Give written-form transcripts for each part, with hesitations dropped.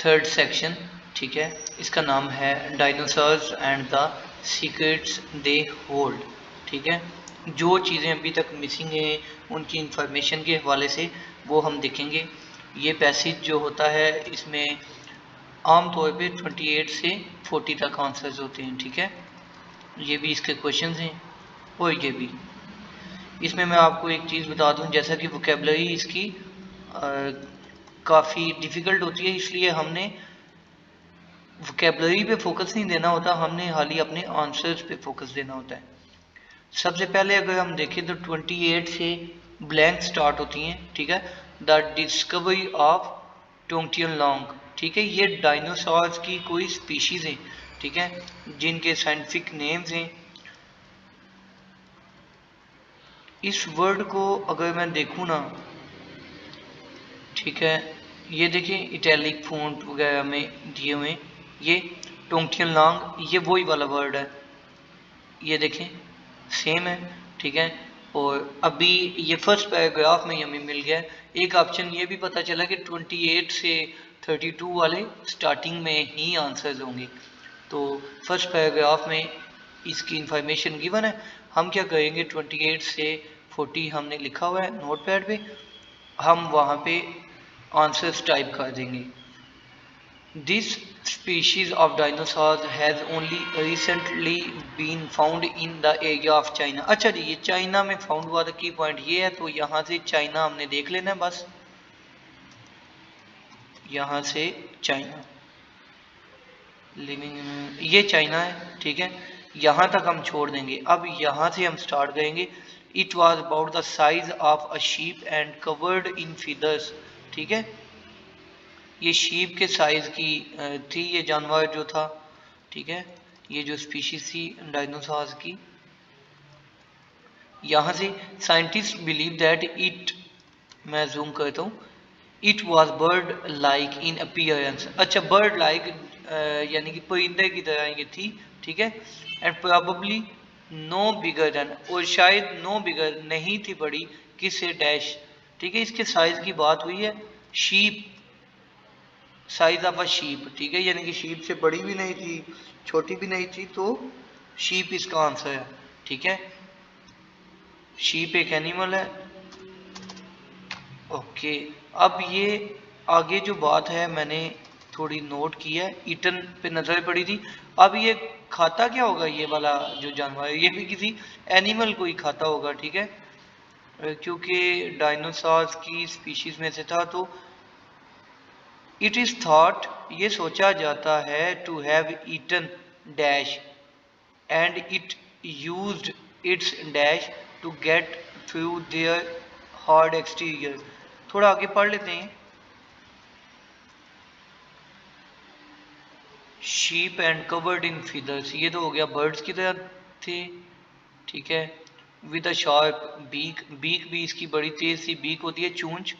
Third section, ठीक है, इसका नाम है dinosaurs and the secrets they hold. ठीक है, जो चीज़ें अभी तक मिसिंग हैं उनकी इंफॉर्मेशन के हवाले से वो हम देखेंगे। ये पैसेज जो होता है इसमें आम तौर पे 28 से 40 तक आंसर्स होते हैं। ठीक है, ये भी इसके क्वेश्चंस हैं और ये भी। इसमें मैं आपको एक चीज़ बता दूं, जैसा कि वोकेबलरी इसकी काफ़ी डिफ़िकल्ट होती है, इसलिए हमने वोकेबलरी पे फोकस नहीं देना होता, हमने हाल ही अपने आंसर्स पे फोकस देना होता है। सबसे पहले अगर हम देखें तो 28 से ब्लैंक स्टार्ट होती हैं। ठीक है, द डिस्कवरी ऑफ टोंगटियन लॉन्ग। ठीक है, ये डायनासोर्स की कोई स्पीशीज़ हैं, ठीक है, जिनके साइंटिफिक नेम्स हैं। इस वर्ड को अगर मैं देखूँ ना, ठीक है, ये देखिए इटैलिक फॉन्ट वगैरह में दिए हुए, ये टोंगटियन लॉन्ग, ये वही वाला वर्ड है, ये देखें सेम है। ठीक है, और अभी ये फर्स्ट पैराग्राफ में हमें मिल गया। एक ऑप्शन ये भी पता चला कि 28 से 32 वाले स्टार्टिंग में ही आंसर्स होंगे। तो फर्स्ट पैराग्राफ में इसकी इंफॉर्मेशन गिवन है। हम क्या करेंगे, 28 से 40 हमने लिखा हुआ है नोट पैड पे, हम वहाँ पे आंसर्स टाइप कर देंगे। This species of dinosaurs has only recently been found in the area of China। अच्छा जी, ये चाइना में फाउंड हुआ था, की पॉइंट ये है, तो यहाँ से चाइना हमने देख लेना है बस, यहाँ से चाइना लिविंग, ये चाइना है। ठीक है, यहाँ तक हम छोड़ देंगे। अब यहाँ से हम स्टार्ट करेंगे। It was about the size of a sheep and covered in feathers. ठीक है, ये शीप के साइज की थी ये जानवर जो था। ठीक है, ये जो स्पीशीज थी डायनासोर्स की। यहाँ से साइंटिस्ट बिलीव दैट इट, मैं जूम करता हूँ, it was bird like in appearance. अच्छा, बर्ड लाइक यानी कि परिंदे की तरह ये थी। ठीक है, and probably no bigger than, और शायद नो बिगर नहीं थी बड़ी, किससे डैश। ठीक है, इसके साइज की बात हुई है, sheep, size of a sheep. ठीक है, यानी कि शीप से बड़ी भी नहीं थी छोटी भी नहीं थी, तो शीप इसका आंसर है। ठीक है, शीप एक एनिमल है। ओके, अब ये आगे जो बात है मैंने थोड़ी नोट की है, ईटन पे नजर पड़ी थी। अब ये खाता क्या होगा, ये वाला जो जानवर है, ये भी किसी एनिमल को ही खाता होगा। ठीक है, क्योंकि डायनासोर्स की स्पीशीज में से था, तो इट इज थॉट, ये सोचा जाता है, to have eaten dash and it used its dash to get through their hard exterior. थोड़ा आगे पढ़ लेते हैं। Sheep and covered in feathers, ये तो हो गया बर्ड्स की तरह थे। ठीक है, with a sharp beak, beak भी इसकी बड़ी तेज सी बीक होती है, चूंच।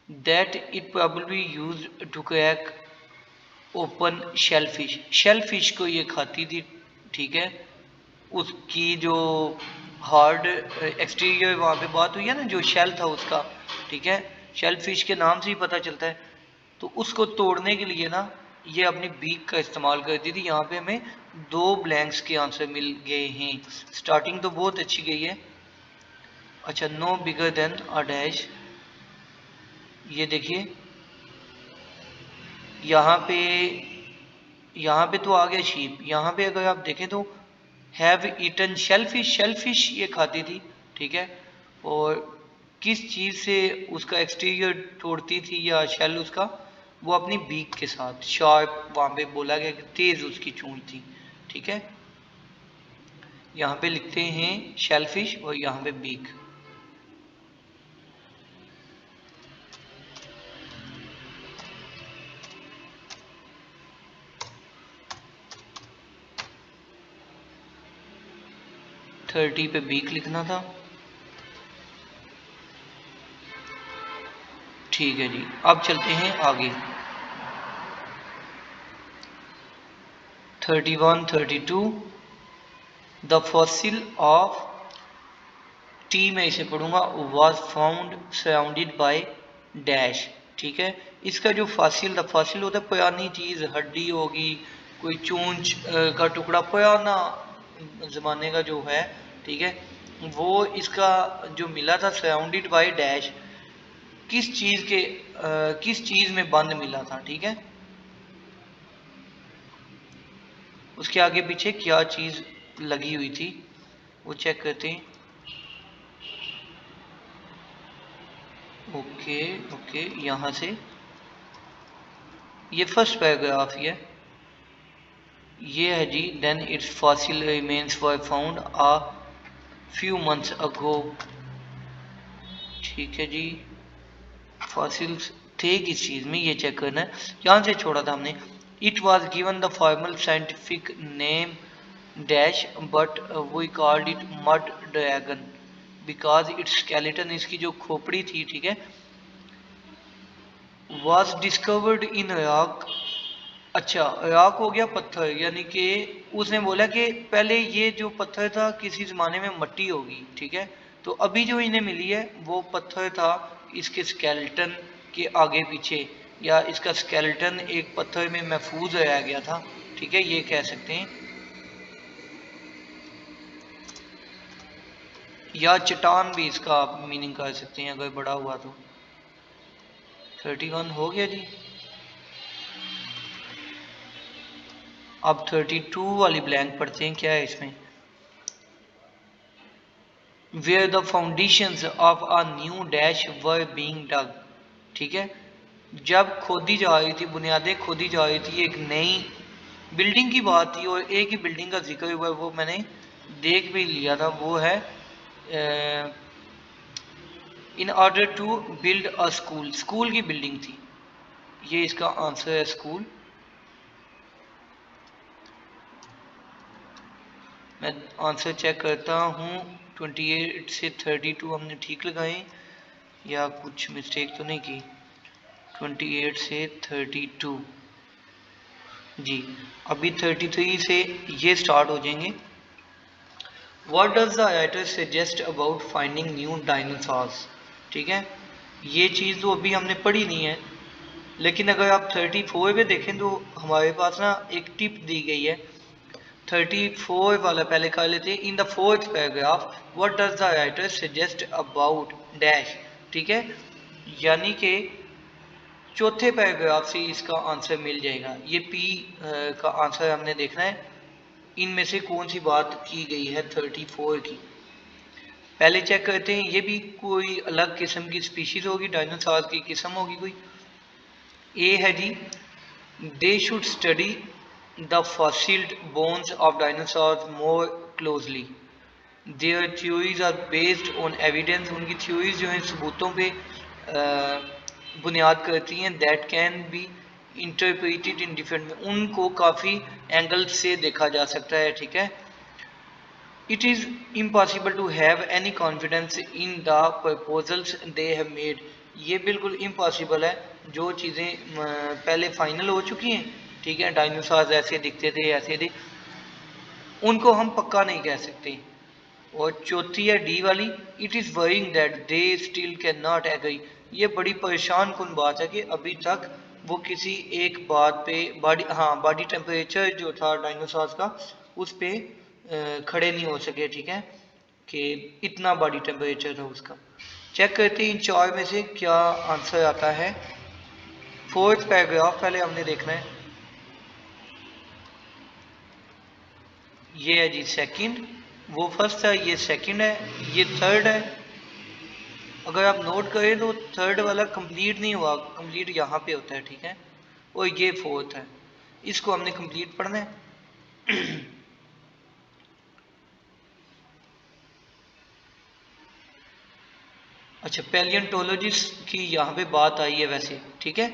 That it probably use to crack open shellfish, shellfish को ये खाती थी। ठीक है, उसकी जो हार्ड एक्सटीरियर वहाँ पे बात हुई है ना, जो शेल था उसका। ठीक है, शेलफिश के नाम से ही पता चलता है। तो उसको तोड़ने के लिए ना ये अपनी बीक का इस्तेमाल करती थी। यहाँ पे हमें 2 ब्लैंक्स के आंसर मिल गए हैं। स्टार्टिंग तो बहुत अच्छी गई है। अच्छा, no bigger than a dash, ये देखिए यहाँ पे तो आ गया शीप। यहाँ पे अगर आप देखें तो हैव ईटन शेलफिश, शेलफिश ये खाती थी। ठीक है, और किस चीज़ से उसका एक्सटीरियर तोड़ती थी या शेल उसका, वो अपनी बीक के साथ, शार्प, वहाँ पे बोला गया कि तेज उसकी चोंच थी। ठीक है, यहाँ पे लिखते हैं शेलफिश और यहाँ पे बीक। थर्टी पे बीक लिखना था। ठीक है जी, अब चलते हैं आगे। 31, 32, द फॉसिल ऑफ, टी में इसे पढ़ूंगा, was found surrounded by dash. ठीक है। इसका जो फासिल था, फासिल होता है पुरानी चीज़, हड्डी होगी, कोई चूंच का टुकड़ा, पुराना ज़माने का जो है, ठीक है, वो इसका जो मिला था सराउंडेड बाई डैश, किस चीज़ के किस चीज़ में बंद मिला था, ठीक है, उसके आगे पीछे क्या चीज़ लगी हुई थी वो चेक करते हैं। ओके ओके, यहाँ से ये फर्स्ट पैराग्राफ ही है, ये है जी। Then its fossil remains were found a few months ago, ठीक है जी। फॉसिल्स थे किस चीज़ में ये चेक करना है। यहाँ से छोड़ा था हमने, it was given the formal scientific name dash but we called it mud dragon because its skeleton, इसकी जो खोपड़ी थी, ठीक है, वॉज डिस्कवर्ड इन इराक। अच्छा, इराक हो गया पत्थर, यानी कि उसने बोला कि पहले ये जो पत्थर था किसी ज़माने में मट्टी होगी, ठीक है, तो अभी जो इन्हें मिली है वो पत्थर था इसके स्केलेटन के आगे पीछे, या इसका स्केलेटन एक पत्थर में महफूज रह गया था, ठीक है, ये कह सकते हैं। या चट्टान भी इसका मीनिंग कर सकते हैं अगर बड़ा हुआ तो। 31 हो गया जी। अब 32 वाली ब्लैंक पढ़ते हैं, क्या है इसमें। Where the foundations of a new dash were being dug, ठीक है, जब खोदी जा रही थी, बुनियादें खोदी जा रही थी, एक नई बिल्डिंग की बात थी, और एक ही बिल्डिंग का जिक्र हुआ, वो मैंने देख भी लिया था, वो है in order to build a school, school की बिल्डिंग थी, ये इसका आंसर है, स्कूल। मैं आंसर चेक करता हूँ, 28 से 32 हमने ठीक लगाए या कुछ मिस्टेक तो नहीं की। 28 से 32 जी, अभी 33 से ये स्टार्ट हो जाएंगे। What does the writer suggest about finding new dinosaurs, ठीक है, ये चीज़ तो अभी हमने पढ़ी नहीं है, लेकिन अगर आप 34 पे देखें तो हमारे पास ना एक टिप दी गई है। 34 वाला पहले कर लेते हैं। In the fourth paragraph what does the writer suggest about dash, ठीक है, यानी कि चौथे पैराग्राफ से इसका आंसर मिल जाएगा। ये पी का आंसर हमने देखना है, इनमें से कौन सी बात की गई है 34 की। पहले चेक करते हैं, ये भी कोई अलग किस्म की स्पीशीज होगी, डायनासोर की किस्म होगी कोई। ए है जी, they should study the fossilised bones of dinosaur more closely, their theories are based on evidence, उनकी थ्योरीज जो हैं सबूतों पे बुनियाद करती हैं, that can be interpreted in different, उनको काफ़ी एंगल से देखा जा सकता है, ठीक है। It is impossible to have any confidence in the proposals they have made, ये बिल्कुल इम्पॉसिबल है, जो चीज़ें पहले फाइनल हो चुकी हैं, ठीक है, डायनासोर ऐसे दिखते थे, ऐसे थे, उनको हम पक्का नहीं कह सकते। और चौथी है डी वाली, it is worrying that they still can not agree, ये बड़ी परेशान कुन बात है कि अभी तक वो किसी एक बात पे बॉडी, हाँ, बॉडी टेम्परेचर जो था डायनासोर का उस पे खड़े नहीं हो सके, ठीक है, कि इतना बॉडी टेम्परेचर था उसका। चेक करते हैं इन चार में से क्या आंसर आता है। फोर्थ पैराग्राफ पहले हमने देखना है, ये है जी सेकंड, वो फर्स्ट है, ये सेकंड है, ये थर्ड है। अगर आप नोट करें तो थर्ड वाला कंप्लीट नहीं हुआ, कंप्लीट यहाँ पे होता है, ठीक है, और ये फोर्थ है, इसको हमने कंप्लीट पढ़ना है। अच्छा, पैलियोंटोलॉजिस्ट की यहाँ पे बात आई है वैसे, ठीक है,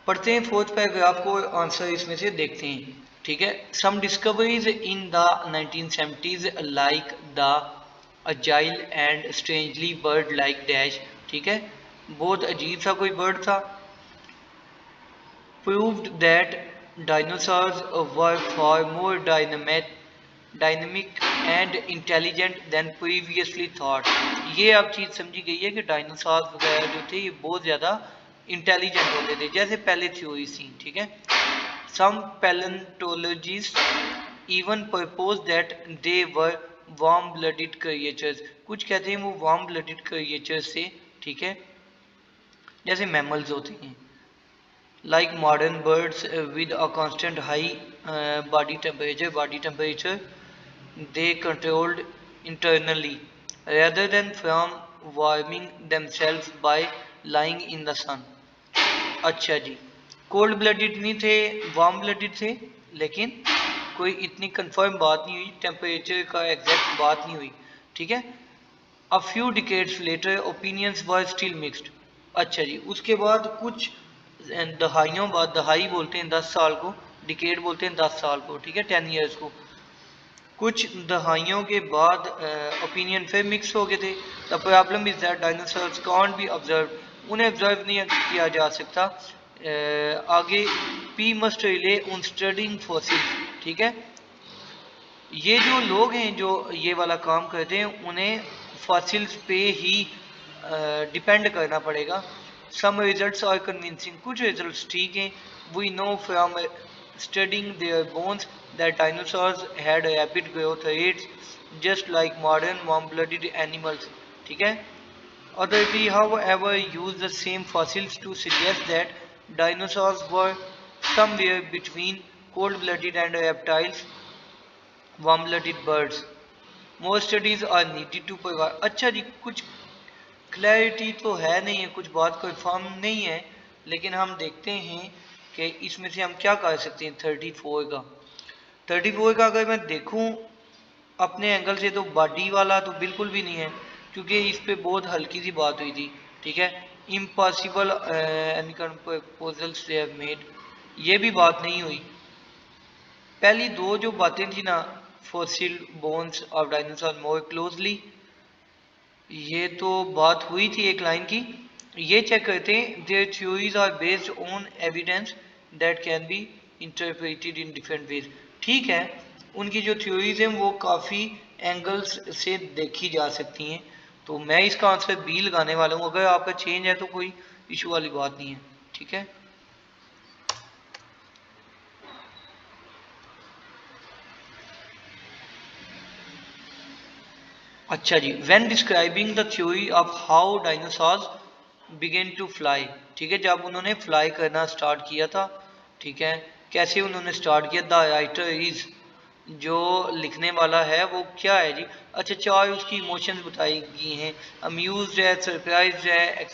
पढ़ते हैं फोर्थ पैराग्राफ को, आंसर इसमें से देखते हैं, ठीक है। Some discoveries in the 1970s like the agile and strangely bird like dash, ठीक है, बहुत अजीब सा कोई बर्ड था, proved that dinosaurs were far more dynamic dynamic and intelligent than previously thought. ये अब चीज़ समझी गई है कि डायनासोर वगैरह जो थे ये बहुत ज़्यादा इंटेलिजेंट होते थे, जैसे पहले थ्योरी थी, ठीक है। Some palaeontologists even propose that they were warm blooded creatures. कुछ कहते हैं वो वार्म ब्लडेड क्रिएचर्स से, ठीक है, जैसे मैमल्स होते हैं, like modern birds with a constant high body temperature they controlled internally rather than from warming themselves by lying in the sun। अच्छा जी, कोल्ड ब्लडेड नहीं थे, वार्म ब्लडेड थे, लेकिन कोई इतनी कंफर्म बात नहीं हुई, टेम्परेचर का एग्जैक्ट बात नहीं हुई, ठीक है। A few decades later opinions were still mixed. अच्छा जी, उसके बाद कुछ दहाइयों बाद, दहाई बोलते हैं 10 साल को, डिकेड बोलते हैं 10 साल को, ठीक है, 10 ईयर्स को। कुछ दहाइयों के बाद ओपिनियन फिर मिक्स हो गए थे। The problem is that dinosaurs can't be observe, उन्हें ऑब्जर्व नहीं किया जा सकता। आगे P must relay on studying fossils, ठीक है। ये जो लोग हैं जो ये वाला काम करते हैं उन्हें फॉसिल्स पे ही डिपेंड करना पड़ेगा। सम रिजल्ट्स आर कन्विंसिंग, कुछ रिजल्ट्स ठीक हैं। We know from studying their bones that dinosaurs had rapid growth rates just like modern warm blooded animals, ठीक है। Authority, however, use the same fossils to suggest that dinosaurs were somewhere between cold-blooded and reptiles, warm-blooded birds. More studies are needed to provide। अच्छा जी, कुछ clarity तो है नहीं है, कुछ बात कंफर्म नहीं है, लेकिन हम देखते हैं कि इसमें से हम क्या कर सकते हैं। 34 का अगर मैं देखूं अपने एंगल से, तो बॉडी वाला तो बिल्कुल भी नहीं है, क्योंकि इस पे बहुत हल्की सी बात हुई थी, ठीक है। Impossible proposals they have made, ये भी बात नहीं हुई। पहली दो जो बातें थी ना, fossil bones of dinosaur more closely, ये तो बात हुई थी एक लाइन की। ये चेक करते हैं, their theories are based on evidence that can be interpreted in different ways. ठीक है, उनकी जो थ्योरीज हैं वो काफ़ी एंगल्स से देखी जा सकती हैं, तो मैं इसका आंसर बी लगाने वाला हूँ। अगर आपका चेंज है तो कोई इशू वाली बात नहीं है, ठीक है। अच्छा जी, when describing the theory of how dinosaurs began to fly, ठीक है, जब उन्होंने फ्लाई करना स्टार्ट किया था, ठीक है, कैसे उन्होंने स्टार्ट किया। द राइटर इज, जो लिखने वाला है वो क्या है जी। अच्छा, चार उसकी इमोशंस बताई गई हैं, अम्यूज्ड है, सरप्राइज्ड है,